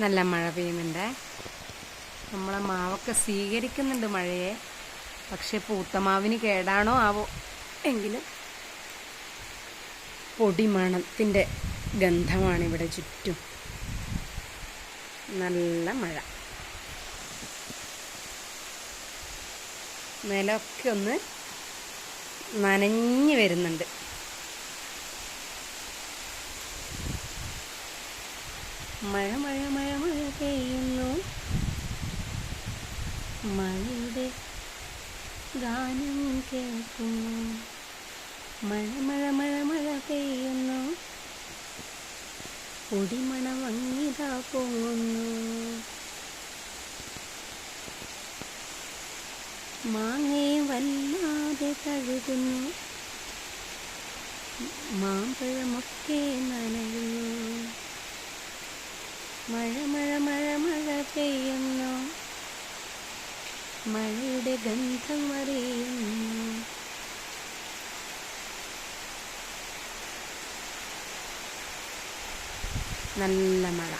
നല്ല മഴ പെയ്യുന്നുണ്ട്. നമ്മളെ മാവൊക്കെ സ്വീകരിക്കുന്നുണ്ട് മഴയെ. പക്ഷെ പൂത്തമാവിന് കേടാണോ ആവോ. എങ്കിലും പൊടിമണത്തിൻ്റെ ഗന്ധമാണ് ഇവിടെ ചുറ്റും. നല്ല മഴ. നിലമൊക്കെ ഒന്ന് നനഞ്ഞു വരുന്നുണ്ട്. മഴ മഴ മഴ മഴ പെയ്യുന്നു, മഴയുടെ ഗാനം കേൾക്കുന്നു. മഴ മഴ മഴ മഴ പെയ്യുന്നു, പൊടിമണം വങ്ങിതാ പോകുന്നു. മാങ്ങയെ വല്ലാതെ തഴുകുന്നു, മാമ്പഴമൊക്കെ നനയുന്നു. മഴ മഴ മഴ മഴ പെയ്യുന്നു, മഴയുടെ ഗന്ധം അറിയുന്നു. നല്ല മഴ.